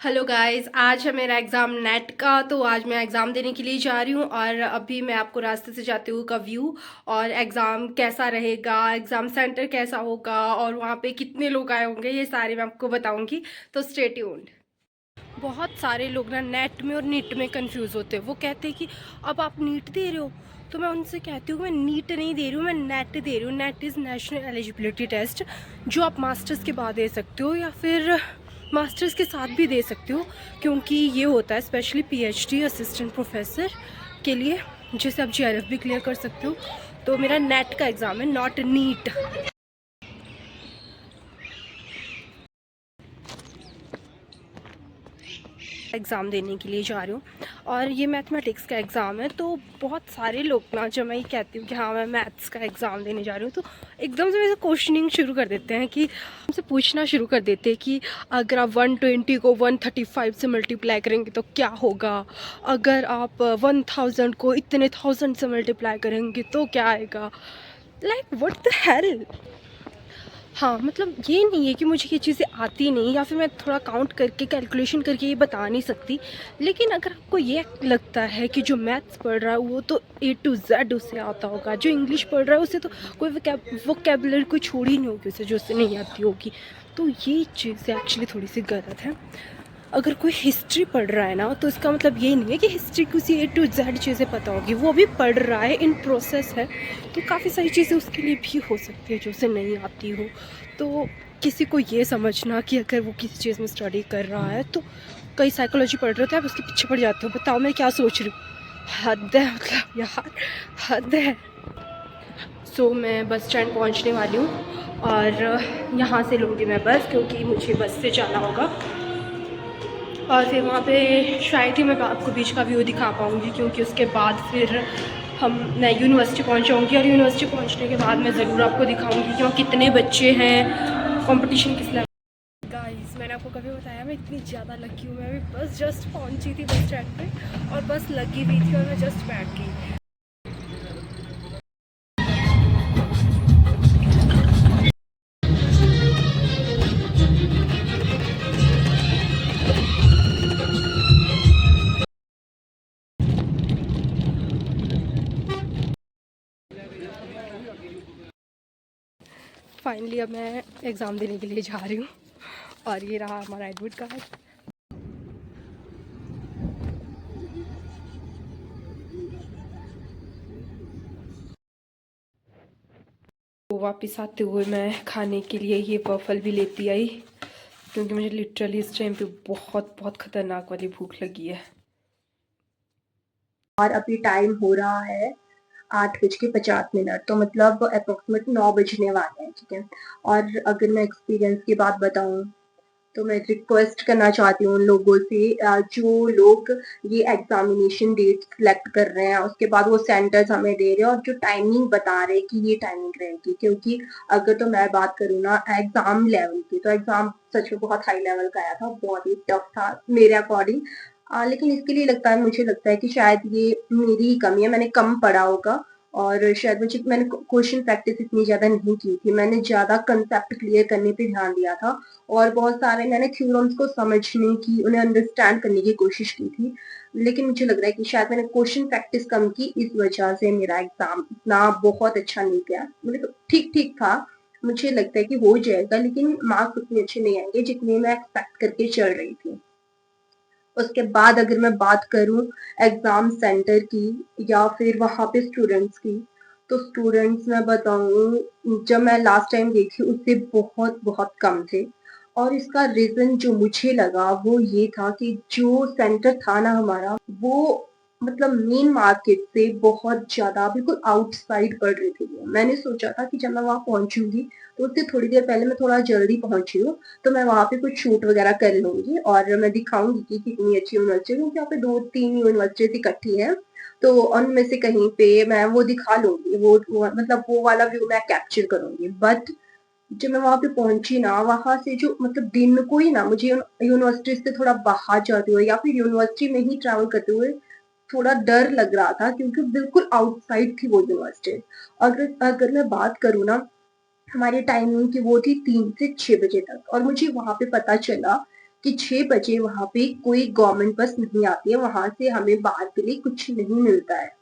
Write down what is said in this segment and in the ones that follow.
Hello guys, आज है मेरा एग्ज़ाम नेट का। तो आज मैं एग्ज़ाम देने के लिए जा रही हूँ और अभी मैं आपको रास्ते से जाते हुए का व्यू और एग्ज़ाम कैसा रहेगा, एग्ज़ाम सेंटर कैसा होगा और वहाँ पे कितने लोग आए होंगे, ये सारे मैं आपको बताऊँगी। तो स्टे ट्यून्ड। बहुत सारे लोग ना नेट में और नीट में कंफ्यूज होते हैं। वो कहते हैं कि अब आप नीट दे रहे हो, तो मैं उनसे कहती हूँ मैं नीट नहीं दे रही हूँ, मैं नेट दे रही हूँ। NET is national eligibility test, जो आप मास्टर्स के बाद दे सकते हो या फिर मास्टर्स के साथ भी दे सकते हो, क्योंकि ये होता है स्पेशली पीएचडी असिस्टेंट प्रोफेसर के लिए, जिसे आप जेआरएफ भी क्लियर कर सकते हो। तो मेरा नेट का एग्ज़ाम है, नॉट नीट। एग्ज़ाम देने के लिए जा रही हूँ और ये मैथमेटिक्स का एग्ज़ाम है। तो बहुत सारे लोग ना, जब मैं ये कहती हूँ कि हाँ मैं मैथ्स का एग्ज़ाम देने जा रही हूँ, तो एकदम से मेरे क्वेश्चनिंग शुरू कर देते हैं कि हमसे पूछना शुरू कर देते हैं कि अगर आप 120 को 135 से मल्टीप्लाई करेंगे तो क्या होगा, अगर आप 1000 को इतने थाउजेंड से मल्टीप्लाई करेंगे तो क्या आएगा। Like what the hell. हाँ, मतलब ये नहीं है कि मुझे ये चीज़ें आती नहीं या फिर मैं थोड़ा काउंट करके कैलकुलेशन करके ये बता नहीं सकती। लेकिन अगर आपको ये लगता है कि जो मैथ्स पढ़ रहा है वो तो ए टू जेड उसे आता होगा, जो इंग्लिश पढ़ रहा है उसे तो कोई वोकेबुलरी कोई छोड़ी नहीं होगी उसे, जो उसे नहीं आती होगी, तो ये चीज़ एक्चुअली थोड़ी सी गलत है। अगर कोई हिस्ट्री पढ़ रहा है ना, तो इसका मतलब ये नहीं है कि हिस्ट्री की उसी ए टू जेड चीज़ें पता होगी। वो भी पढ़ रहा है, इन प्रोसेस है, तो काफ़ी सारी चीज़ें उसके लिए भी हो सकती है जो उसे नहीं आती हो। तो किसी को ये समझना कि अगर वो किसी चीज़ में स्टडी कर रहा है, तो कई साइकोलॉजी पढ़ रहे होते हैं, आप उसके पीछे पड़ जाते हो। बताओ मैं क्या सोच रही हूँ। हद है, मतलब यार, हद है। सो मैं बस स्टैंड पहुँचने वाली हूँ और यहाँ से लूँगी मैं बस, क्योंकि मुझे बस से जाना होगा। और फिर वहाँ पे शायद ही मैं आपको बीच का व्यू दिखा पाऊँगी, क्योंकि उसके बाद फिर मैं यूनिवर्सिटी पहुँच जाऊँगी और यूनिवर्सिटी पहुँचने के बाद मैं ज़रूर आपको दिखाऊँगी कि वहाँ कितने बच्चे हैं, कंपटीशन किस लेवल। गाइस, मैंने आपको कभी बताया मैं इतनी ज़्यादा लकी हूँ। मैं अभी बस जस्ट पहुँची थी बस स्टैंड पे और बस लगी हुई थी और मैं जस्ट बैठ गई। फाइनली अब मैं एग्ज़ाम देने के लिए जा रही हूँ और ये रहा हमारा एडमिट कार्ड। तो वापस आते हुए मैं खाने के लिए ये वफ़ल भी लेती आई, क्योंकि मुझे लिटरली इस टाइम पे बहुत बहुत ख़तरनाक वाली भूख लगी है। और अभी टाइम हो रहा है 8:50, तो मतलब अप्रोक्सीमेट 9 बजने वाले हैं, ठीक है। और अगर मैं एक्सपीरियंस की बात बताऊं, तो मैं रिक्वेस्ट करना चाहती हूँ उन लोगों से, जो लोग ये एग्जामिनेशन डेट सिलेक्ट कर रहे हैं, उसके बाद वो सेंटर्स हमें दे रहे हैं और जो टाइमिंग बता रहे हैं कि ये टाइमिंग रहेगी, क्योंकि अगर तो मैं बात करूँ ना एग्जाम लेवल की, तो एग्जाम सच में बहुत हाई लेवल का आया था, बहुत ही टफ था मेरे अकॉर्डिंग। लेकिन इसके लिए लगता है, मुझे लगता है कि शायद ये मेरी ही कमी है, मैंने कम पढ़ा होगा और शायद मैंने क्वेश्चन प्रैक्टिस इतनी ज्यादा नहीं की थी, मैंने ज्यादा कंसेप्ट क्लियर करने पे ध्यान दिया था और बहुत सारे मैंने थ्योरम्स को समझने की, उन्हें अंडरस्टैंड करने की कोशिश की थी। लेकिन मुझे लग रहा है कि शायद मैंने क्वेश्चन प्रैक्टिस कम की, इस वजह से मेरा एग्जाम इतना बहुत अच्छा नहीं गया, मतलब ठीक ठीक था। मुझे लगता है कि हो जाएगा, लेकिन मार्क्स उतने अच्छे नहीं आएंगे जितने मैं एक्सपेक्ट करके चल रही थी। उसके बाद अगर मैं बात करूं एग्जाम सेंटर की या फिर वहां पे स्टूडेंट्स की, तो स्टूडेंट्स मैं बताऊं, जब मैं लास्ट टाइम गई थी उससे बहुत बहुत कम थे। और इसका रीजन जो मुझे लगा वो ये था कि जो सेंटर था ना हमारा, वो मतलब मेन मार्केट से बहुत ज्यादा बिल्कुल आउटसाइड पड़ रही थी वो। मैंने सोचा था कि जब मैं वहां पहुंचूंगी, तो उससे थोड़ी देर पहले मैं थोड़ा जल्दी पहुंची हूँ, तो मैं वहां पे कुछ शूट वगैरह कर लूंगी और मैं दिखाऊंगी कि कितनी अच्छी यूनिवर्सिटी है, क्योंकि यहाँ पे 2-3 यूनिवर्सिटीज इकट्ठी है, तो उनमें से कहीं पे मैं वो दिखा लूंगी, मतलब वो वाला व्यू मैं कैप्चर करूंगी। बट जब मैं वहां पे पहुंची ना, वहां से जो मतलब दिन को ही ना मुझे यूनिवर्सिटी से थोड़ा बाहर जाते हुए या फिर यूनिवर्सिटी में ही ट्रैवल करते हुए थोड़ा डर लग रहा था, क्योंकि बिल्कुल आउटसाइड थी वो यूनिवर्सिटी। अगर अगर मैं बात करूँ ना, हमारी टाइमिंग की वो थी 3 से 6 बजे तक, और मुझे वहां पे पता चला कि 6 बजे वहाँ पे कोई गवर्नमेंट बस नहीं आती है, वहाँ से हमें बाहर के लिए कुछ नहीं मिलता है।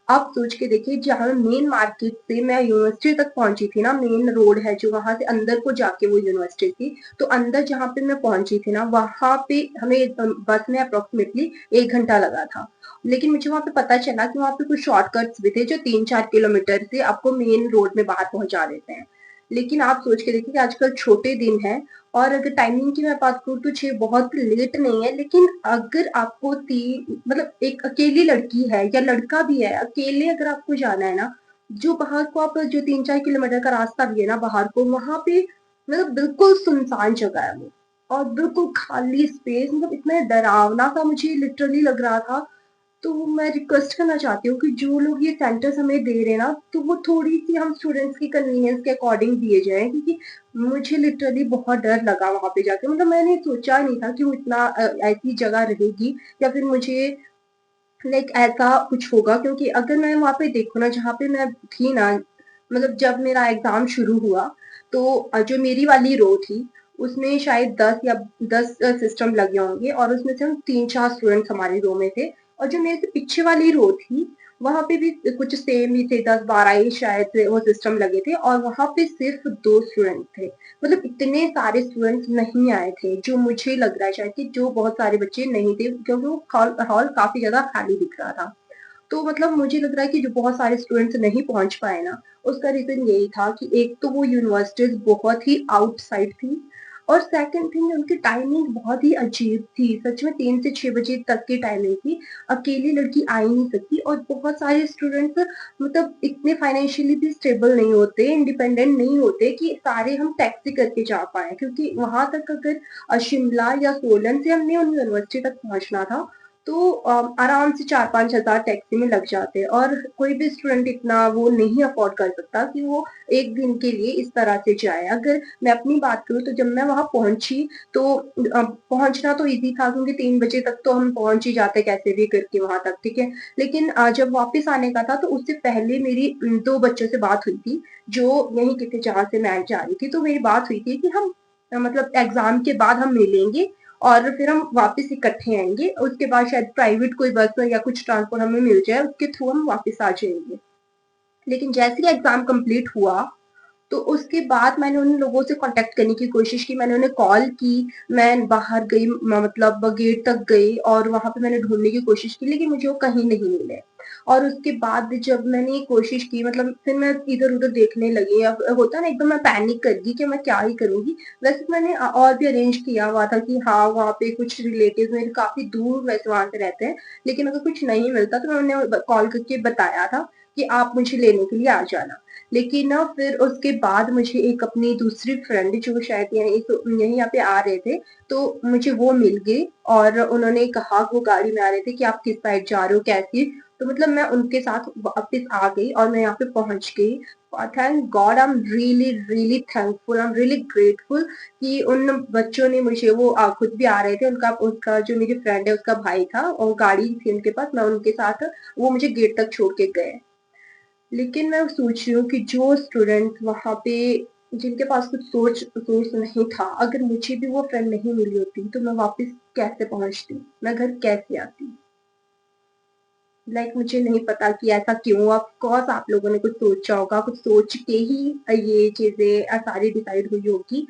आप सोच के देखिए, जहाँ मेन मार्केट से मैं यूनिवर्सिटी तक पहुँची थी ना, मेन रोड है जो वहाँ से अंदर को जाके वो यूनिवर्सिटी थी, तो अंदर जहाँ पे मैं पहुँची थी ना, वहाँ पे हमें बस में अप्रॉक्सिमेटली 1 घंटा लगा था। लेकिन मुझे वहाँ पे पता चला कि वहाँ पे कुछ शॉर्टकट्स भी थे जो 3-4 किलोमीटर से आपको मेन रोड में बाहर पहुँचा देते हैं। लेकिन आप सोच के देखिए कि आजकल छोटे दिन हैं, और अगर टाइमिंग की मैं बात करूँ तो 6 बहुत लेट नहीं है, लेकिन अगर आपको मतलब एक अकेली लड़की है या लड़का भी है, अकेले अगर आपको जाना है ना, जो बाहर को आप जो 3-4 किलोमीटर का रास्ता भी है ना बाहर को, वहाँ पे मतलब बिल्कुल सुनसान जगह है वो, और बिल्कुल खाली स्पेस, मतलब इतना डरावना-सा मुझे लिटरली लग रहा था। तो मैं रिक्वेस्ट करना चाहती हूँ कि जो लोग ये सेंटर्स हमें दे रहे हैं ना, तो वो थोड़ी-सी हम स्टूडेंट्स की कन्वीनियंस के अकॉर्डिंग दिए जाएँ, क्योंकि मुझे लिटरली बहुत डर लगा वहाँ पे जाके। मतलब मैंने सोचा नहीं था कि वो इतना ऐसी जगह रहेगी, या फिर मुझे लाइक ऐसा कुछ होगा, क्योंकि अगर मैं वहाँ पे देखूँ ना, जहाँ पे मैं थी ना, मतलब जब मेरा एग्ज़ाम शुरू हुआ, तो जो मेरी वाली रो थी, उसमें शायद 10 या 10 सिस्टम लगे होंगे, और उसमें से हम 3-4 स्टूडेंट्स हमारी रो में थे, और जो मेरे से पीछे वाली रो थी, वहाँ पे भी कुछ सेम ही थे, 10-12 ही शायद से वो सिस्टम लगे थे, और वहाँ पे सिर्फ़ 2 स्टूडेंट थे। मतलब इतने सारे स्टूडेंट्स नहीं आए थे, जो मुझे लग रहा है शायद कि जो बहुत सारे बच्चे नहीं थे, क्योंकि वो हॉल हॉल काफ़ी ज़्यादा खाली दिख रहा था। तो मतलब मुझे लग रहा है कि जो बहुत सारे स्टूडेंट्स नहीं पहुँच पाए ना, उसका रीज़न यही था कि एक तो वो यूनिवर्सिटीज़ बहुत ही आउटसाइड थी, और सेकंड थिंग उनकी टाइमिंग बहुत ही अजीब थी। सच में 3 से 6 बजे तक की टाइमिंग थी। अकेली लड़की आ ही नहीं सकती, और बहुत सारे स्टूडेंट्स मतलब इतने फाइनेंशियली भी स्टेबल नहीं होते, इंडिपेंडेंट नहीं होते कि सारे हम टैक्सी करके जा पाएँ, क्योंकि वहाँ तक अगर शिमला या सोलन से हमने उन यूनिवर्सिटी तक पहुँचना था, तो आराम से 4-5 हज़ार टैक्सी में लग जाते हैं, और कोई भी स्टूडेंट इतना वो नहीं अफ़ोर्ड कर सकता कि वो 1 दिन के लिए इस तरह से जाए। अगर मैं अपनी बात करूँ, तो जब मैं वहाँ पहुँची, तो पहुँचना तो ईज़ी था, क्योंकि 3 बजे तक तो हम पहुँच ही जाते कैसे भी करके वहाँ तक, ठीक है। लेकिन जब वापस आने का था, तो उससे पहले मेरी 2 बच्चों से बात हुई थी, जो यहीं के थे जहाँ से मैं जा रही थी। तो मेरी बात हुई थी कि हम मतलब एग्ज़ाम के बाद हम मिलेंगे, और फिर हम वापस इकट्ठे आएँगे, उसके बाद शायद प्राइवेट कोई बस या कुछ ट्रांसपोर्ट हमें मिल जाए, उसके थ्रू हम वापस आ जाएँगे। लेकिन जैसे ही एग्ज़ाम कंप्लीट हुआ, तो उसके बाद मैंने उन लोगों से कॉन्टैक्ट करने की कोशिश की, मैंने उन्हें कॉल की, मैं बाहर गई, मतलब गेट तक गई, और वहाँ पे मैंने ढूँढने की कोशिश की, लेकिन मुझे वो कहीं नहीं मिले। और उसके बाद जब मैंने कोशिश की, मतलब फिर मैं इधर-उधर देखने लगी, अब होता है ना, एकदम मैं पैनिक कर गई कि मैं क्या ही करूँगी। वैसे तो मैंने और भी अरेंज किया हुआ था कि हाँ, वहाँ पे कुछ रिलेटिव्स मेरे काफ़ी दूर वैसे वहाँ से रहते हैं, लेकिन अगर कुछ नहीं मिलता तो मैं उन्हें कॉल करके बताया था कि आप मुझे लेने के लिए आ जाना। लेकिन ना फिर उसके बाद मुझे एक अपनी दूसरी फ्रेंड, जो शायद यहीं यहाँ पे आ रहे थे, तो मुझे वो मिल गए, और उन्होंने कहा, वो गाड़ी में आ रहे थे, कि आप किस साइड जा रहे हो, कैसे? तो मतलब मैं उनके साथ वापस आ गई, और मैं यहाँ पे पहुँच गई, और thank God, I am really, really thankful, I am really grateful कि उन बच्चों ने मुझे, वो खुद भी आ रहे थे, उनका उनका जो मेरी फ्रेंड है उसका भाई था, और गाड़ी थी उनके पास, मैं उनके साथ, वो मुझे गेट तक छोड़ के गए। लेकिन मैं सोच रही हूँ कि जो स्टूडेंट वहाँ पे, जिनके पास कुछ सोर्स नहीं था, अगर मुझे भी वो फ्रेंड नहीं मिली होती, तो मैं वापस कैसे पहुँचती? मैं घर कैसे आती? मुझे नहीं पता कि ऐसा क्यों, ऑफ कोर्स आप लोगों ने कुछ सोचा होगा, कुछ सोच के ही ये चीज़ें सारी डिसाइड हुई होगी।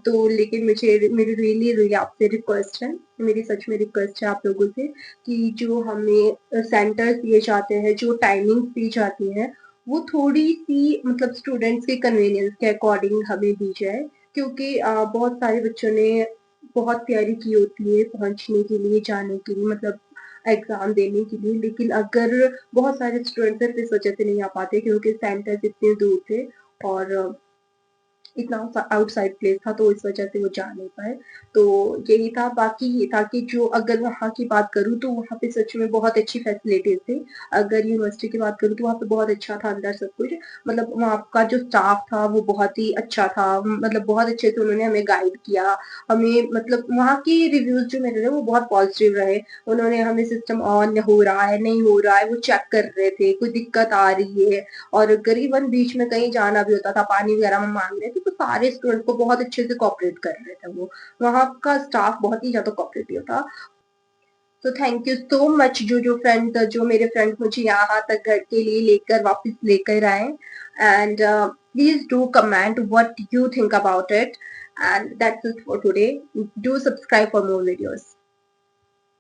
तो लेकिन मेरी रियली रियली आपसे रिक्वेस्ट है, मेरी सच में रिक्वेस्ट है आप लोगों से, कि जो हमें सेंटर्स दिए जाते हैं, जो टाइमिंग्स दी जाती हैं, वो थोड़ी-सी मतलब स्टूडेंट्स के कन्वीनियंस के अकॉर्डिंग हमें दी जाए, क्योंकि बहुत सारे बच्चों ने बहुत तैयारी की होती है पहुँचने के लिए, जाने के लिए, मतलब एग्ज़ाम देने के लिए, लेकिन अगर बहुत सारे स्टूडेंट्स सिर्फ़ इस वज़ह से नहीं आ पाते क्योंकि सेंटर्स इतने दूर थे, और इतना आउटसाइड प्लेस था, तो इस वज़ह से वो जा नहीं पाए। तो यही था, बाकी ये था कि जो अगर वहाँ की बात करूँ, तो वहाँ पे सच में बहुत अच्छी फैसिलिटीज़ थी। अगर यूनिवर्सिटी की बात करूँ, तो वहाँ पे बहुत अच्छा था अंदर सब कुछ। मतलब वहाँ का जो स्टाफ था वो बहुत ही अच्छा था, मतलब बहुत अच्छे से उन्होंने हमें गाइड किया। हमें मतलब वहाँ की रिव्यूज़ जो मिल रहे वो बहुत पॉज़िटिव रहे। उन्होंने हमें सिस्टम ऑन हो रहा है, नहीं हो रहा है, वो चेक कर रहे थे, कोई दिक्कत आ रही है, और अगर इवन बीच में कहीं जाना भी होता था, पानी वगैरह हम माँग रहे थे, तो सारे स्टूडेंट को बहुत अच्छे से कोऑपरेट कर रहे थे वो। वहाँ का स्टाफ बहुत ही ज़्यादा कोऑपरेटिव था। तो थैंक यू सो मच जो मेरे फ्रेंड्स मुझे यहाँ तक घर के लिए लेकर वापस लेकर आए। And please do comment what you think about it. And that's it for today. Do subscribe for more videos.